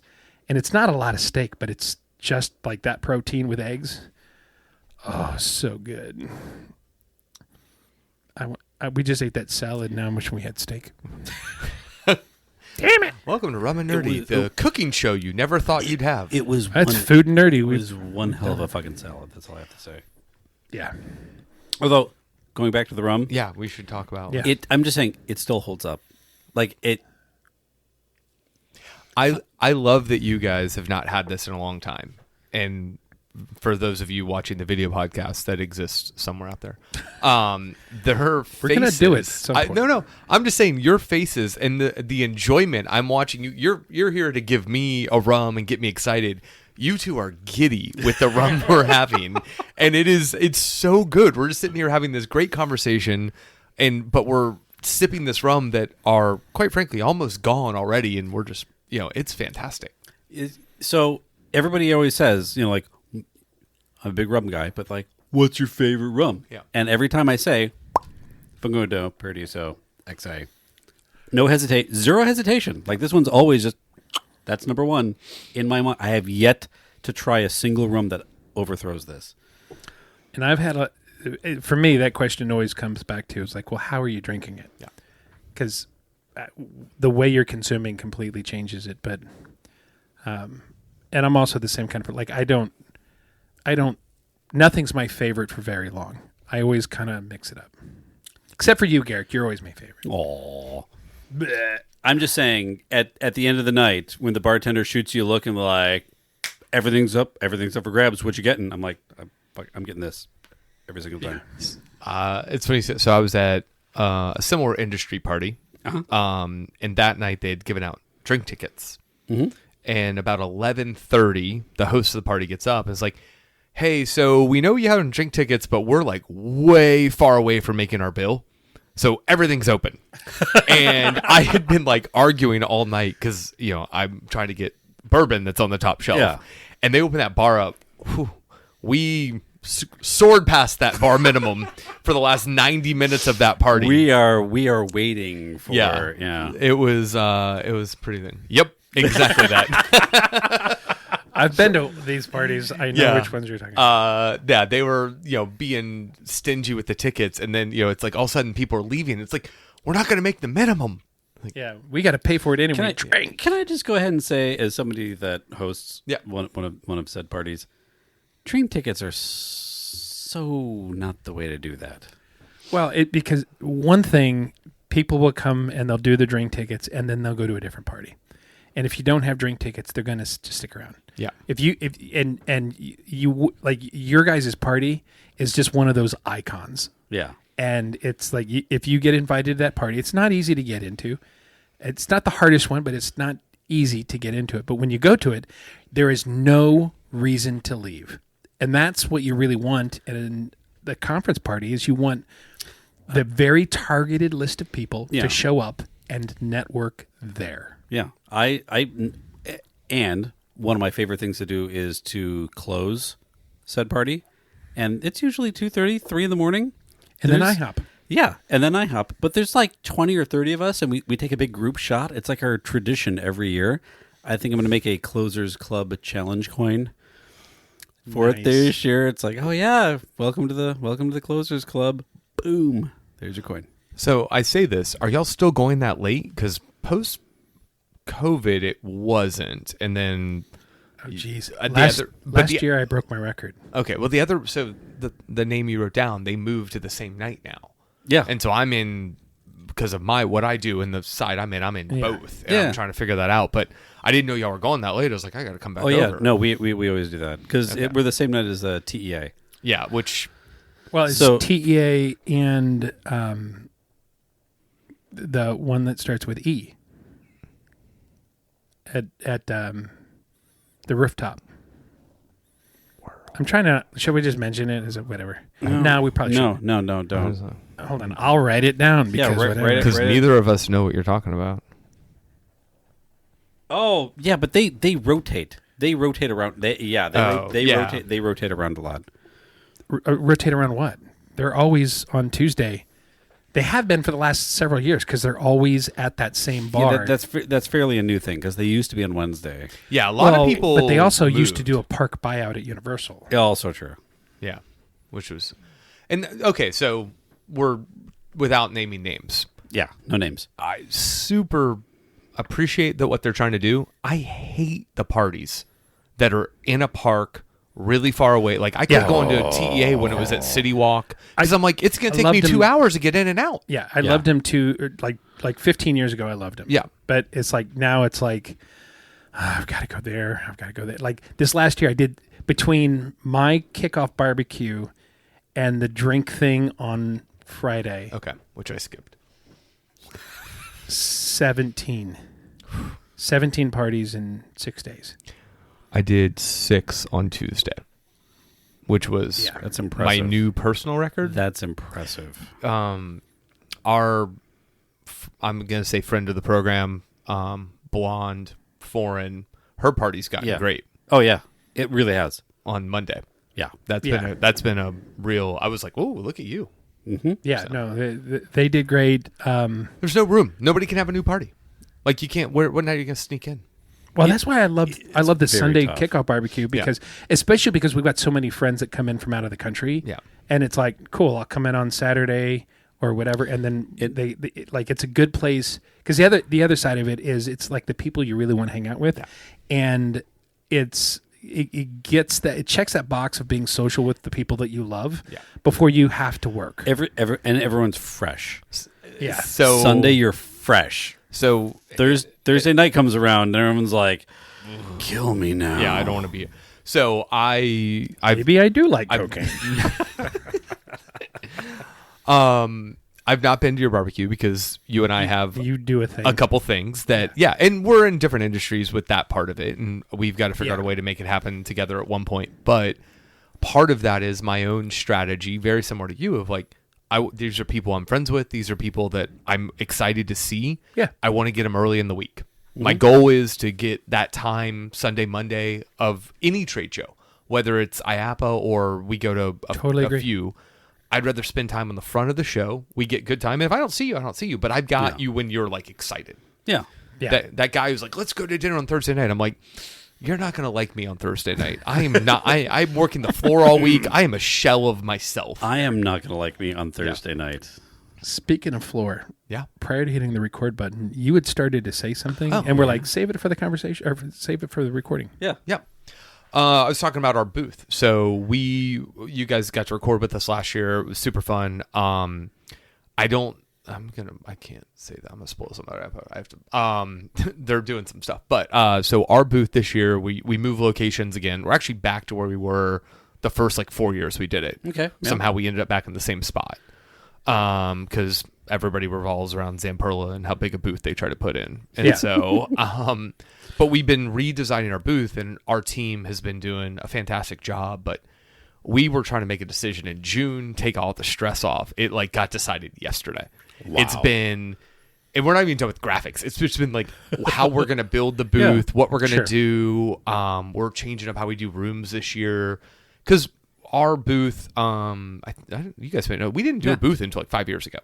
and it's not a lot of steak, but it's just like that protein with eggs. Oh, so good. We just ate that salad. Now I'm wishing we had steak. Damn it! Welcome to Rum Nerdy, the cooking show you never thought you'd have. That's food and nerdy. It was one hell of a fucking salad. That's all I have to say. Yeah. Although, going back to the rum, Yeah, we should talk about Yeah. I'm just saying it still holds up. Like it. I love that you guys have not had this in a long time. And for those of you watching the video podcast that exists somewhere out there, their faces. We're gonna do it at some point. No. I'm just saying your faces and the enjoyment. I'm watching you. You're here to give me a rum and get me excited. You two are giddy with the rum we're having, and it's so good. We're just sitting here having this great conversation, but we're sipping this rum that are quite frankly almost gone already, and we're just it's fantastic. So everybody always says, like, I'm a big rum guy, but like, what's your favorite rum? Yeah. And every time I say, Fungo Paradiso XA, zero hesitation. Like this one's always just, that's number one in my mind. I have yet to try a single rum that overthrows this. And I've had for me, that question always comes back to, it's like, well, how are you drinking it? Yeah. Because the way you're consuming completely changes it. But, and I'm also the same kind of, like, I don't, nothing's my favorite for very long. I always kind of mix it up. Except for you, Garrick. You're always my favorite. Aww. I'm just saying, at the end of the night, when the bartender shoots you a look and like, everything's up for grabs, what you getting? I'm like, I'm getting this every single time. It's funny. So I was at a similar industry party, and that night they had given out drink tickets. Mm-hmm. And about 11:30, the host of the party gets up and is like, "Hey, so we know you have drink tickets, but we're like way far away from making our bill, so everything's open." And I had been like arguing all night because I'm trying to get bourbon that's on the top shelf. Yeah. And they open that bar up. Whew, we soared past that bar minimum for the last 90 minutes of that party. We are waiting for. Yeah. It was pretty thin. Yep, exactly that. I've been to these parties. I know which ones you're talking about. Yeah, they were being stingy with the tickets, and then it's like all of a sudden people are leaving. It's like, we're not going to make the minimum. Yeah, we got to pay for it anyway. Can I just go ahead and say, as somebody that hosts one of said parties, train tickets are so not the way to do that. Well, because one thing, people will come and they'll do the drink tickets, and then they'll go to a different party. And if you don't have drink tickets, they're going to just stick around. Yeah. If you like, your guys' party is just one of those icons. Yeah. And it's like, if you get invited to that party, it's not easy to get into. It's not the hardest one, but it's not easy to get into it. But when you go to it, there is no reason to leave. And that's what you really want in the conference party, is you want the very targeted list of people to show up and network there. Yeah. And one of my favorite things to do is to close said party. And it's usually 2:30, 3 in the morning. And then I hop. Yeah, and then I hop. But there's like 20 or 30 of us, and we take a big group shot. It's like our tradition every year. I think I'm going to make a Closers Club challenge coin for it this year. It's like, oh yeah, welcome to the Closers Club. Boom, there's your coin. So I say this: are y'all still going that late? Because post-COVID, it wasn't, and then. Oh, jeez. Last year, I broke my record. Okay, well, the name you wrote down, they moved to the same night now. Yeah. And so I'm in, because of what I do and the side I'm in both. And I'm trying to figure that out. But I didn't know y'all were going that late. I was like, I got to come back over. Yeah. No, we always do that. Because we're the same night as TEA. Yeah, which. Well, it's TEA and the one that starts with E. At the rooftop. I'm trying to. Should we just mention it? Is it whatever? No, we probably shouldn't. No, don't. Hold on, I'll write it down because neither of us know what you're talking about. Oh yeah, but they rotate. They rotate around. They rotate around a lot. Rotate around what? They're always on Tuesday. They have been for the last several years because they're always at that same bar. Yeah, that's fairly a new thing because they used to be on Wednesday. Yeah, a lot of people. But they also used to do a park buyout at Universal. Also true. Yeah, which was, and okay, so we're without naming names. Yeah, no names. I super appreciate what they're trying to do. I hate the parties that are in a park really far away. Like I kept going to TEA when it was at City Walk because I'm like, it's going to take me 2 hours to get in and out. Yeah, I loved him too. Like 15 years ago, I loved him. Yeah, but it's like now it's like I've got to go there. I've got to go there. Like this last year, I did between my kickoff barbecue and the drink thing on Friday. Okay, which I skipped. 17 parties in 6 days. I did 6 on Tuesday, which was that's impressive. My new personal record. That's impressive. I'm gonna say friend of the program, blonde, foreign. Her party's gotten great. Oh yeah, it really has. On Monday. Yeah, that's been a real. I was like, oh, look at you. Mm-hmm. Yeah, no, they did great. There's no room. Nobody can have a new party. Like you can't. What night are you gonna sneak in? Well, that's why I love the Sunday kickoff barbecue because, especially because we've got so many friends that come in from out of the country. Yeah, and it's like, cool. I'll come in on Saturday or whatever, and then they it's a good place because the other side of it is it's like the people you really want to hang out with, and it checks that box of being social with the people that you love before you have to work. Everyone's fresh. Yeah. So Sunday you're fresh. So Thursday night comes around and everyone's like, kill me now. Yeah, I don't want to be. So maybe I do like cocaine. I've not been to your barbecue because you and I have you do a couple things that and we're in different industries with that part of it, and we've got to figure out a way to make it happen together at one point. But part of that is my own strategy, very similar to you, of like, these are people I'm friends with. These are people that I'm excited to see. Yeah. I want to get them early in the week. My goal is to get that time Sunday, Monday of any trade show, whether it's IAAPA or we go to a few. I'd rather spend time on the front of the show. We get good time. And if I don't see you, I don't see you. But I've got you when you're like excited. Yeah. That guy who's like, let's go to dinner on Thursday night. I'm like, you're not going to like me on Thursday night. I am not. I'm working the floor all week. I am a shell of myself. I am not going to like me on Thursday night. Speaking of floor, yeah. Prior to hitting the record button, you had started to say something, and we're like, save it for the conversation, or save it for the recording. Yeah. I was talking about our booth. So you guys got to record with us last year. It was super fun. I can't say that. I'm gonna spoil some of it. I have to. They're doing some stuff, but so our booth this year, we move locations again. We're actually back to where we were the first 4 years we did it. Okay. Somehow we ended up back in the same spot. Because everybody revolves around Zamperla and how big a booth they try to put in. And so, but we've been redesigning our booth, and our team has been doing a fantastic job, but we were trying to make a decision in June, take all the stress off. It got decided yesterday. Wow. It's been, and we're not even done with graphics. It's just been how we're going to build the booth, what we're going to do. We're changing up how we do rooms this year. Cause our booth, you guys may know, we didn't do a booth until 5 years ago.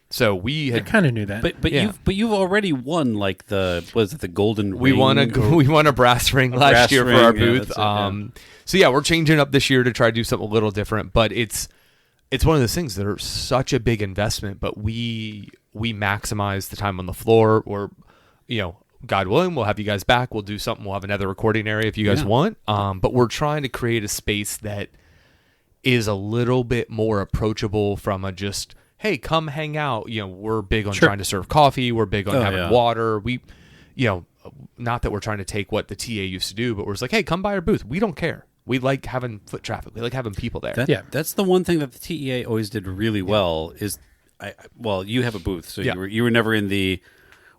So we had kind of knew that, but you've already won the golden we ring? We won a brass ring last year for our booth. So we're changing up this year to try to do something a little different, but it's one of those things that are such a big investment, but we maximize the time on the floor, or God willing, we'll have you guys back. We'll do something. We'll have another recording area if you guys want. But we're trying to create a space that is a little bit more approachable from a just, hey, come hang out. We're big on trying to serve coffee. We're big on having water. We, not that we're trying to take what the TA used to do, but we're just like, hey, come by our booth. We don't care. We like having foot traffic. We like having people there. That's the one thing that the TEA always did really well is, you have a booth, so you were never in the,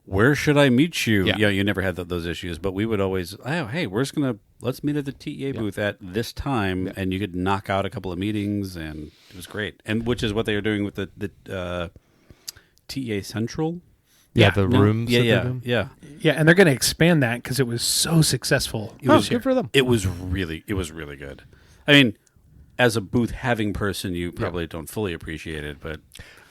where should I meet you? Yeah, you never had those issues, but we would always, hey, let's meet at the TEA booth at this time, and you could knock out a couple of meetings, and it was great. And which is what they are doing with the TEA Central. The rooms. Yeah, and they're going to expand that because it was so successful. It was good for them. It was really good. I mean, as a booth having person, you probably don't fully appreciate it, but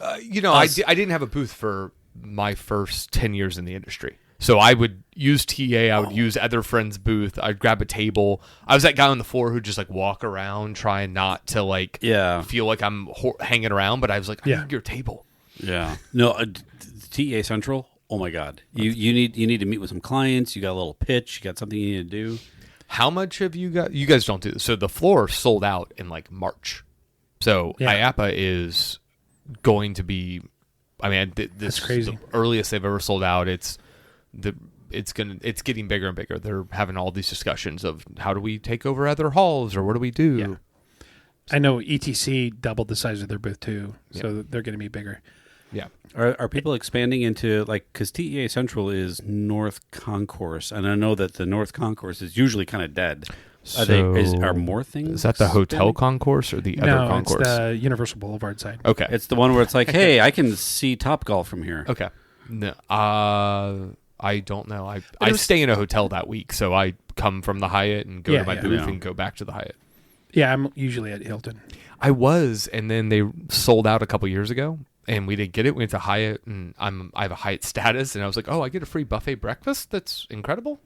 I didn't have a booth for my first 10 years in the industry. So I would use TA, I would use other friends' booth, I'd grab a table. I was that guy on the floor who just walk around trying not to feel like I'm hanging around, but I was like, I need your table. Yeah. No, TA Central, oh my God. You need to meet with some clients, you got a little pitch, you got something you need to do. How much have you got? You guys don't do this. So the floor sold out in March. So IAAPA is going to be, this is crazy. The earliest they've ever sold out. It's getting bigger and bigger. They're having all these discussions of how do we take over other halls, or what do we do? Yeah. I know ETC doubled the size of their booth too, so they're going to be bigger. Yeah. Are people expanding into because TEA Central is North Concourse, and I know that the North Concourse is usually kind of dead. Are more things? Is that the hotel concourse or the other concourse? No, it's the Universal Boulevard side. Okay. It's the one where it's hey, I can see Topgolf from here. Okay. No, I don't know. I stay in a hotel that week, so I come from the Hyatt and go to my booth and go back to the Hyatt. Yeah, I'm usually at Hilton. I was, and then they sold out a couple years ago, and we didn't get it. We went to Hyatt, and I have a Hyatt status, and I was like, oh, I get a free buffet breakfast? That's incredible.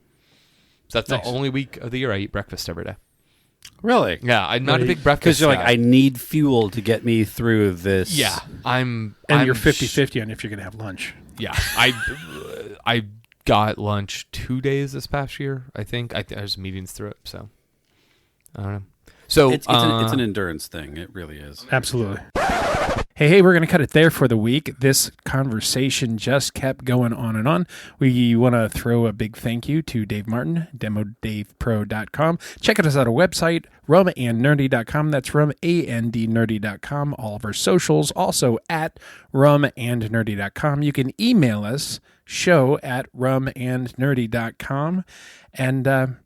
So that's the only week of the year I eat breakfast every day. Really? Yeah, I'm not a big breakfast because you're I need fuel to get me through this. Yeah, and you're 50-50 on if you're going to have lunch. Yeah, I got lunch 2 days this past year, I think. There's meetings through it, so I don't know. So it's an endurance thing. It really is. Absolutely. Hey, we're going to cut it there for the week. This conversation just kept going on and on. We want to throw a big thank you to Dave Martin, demodavepro.com. Check us out our website, rumandnerdy.com. That's rumandnerdy.com. All of our socials also at rumandnerdy.com. You can email us, show@rumandnerdy.com. And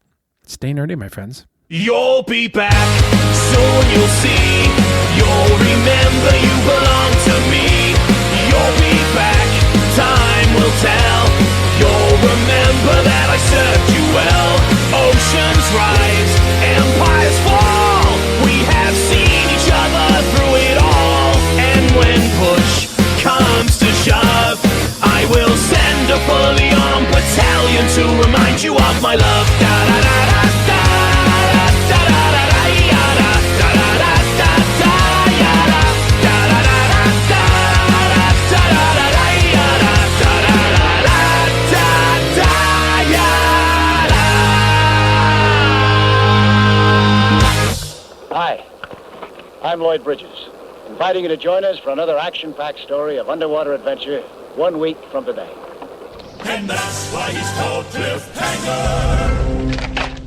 stay nerdy, my friends. You'll be back, soon you'll see. You'll remember you belong to me. You'll be back, time will tell. You'll remember I'm Lloyd Bridges, inviting you to join us for another action-packed story of underwater adventure 1 week from today. And that's why he's called Cliffhanger.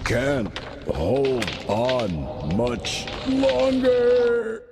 Can't hold on much longer.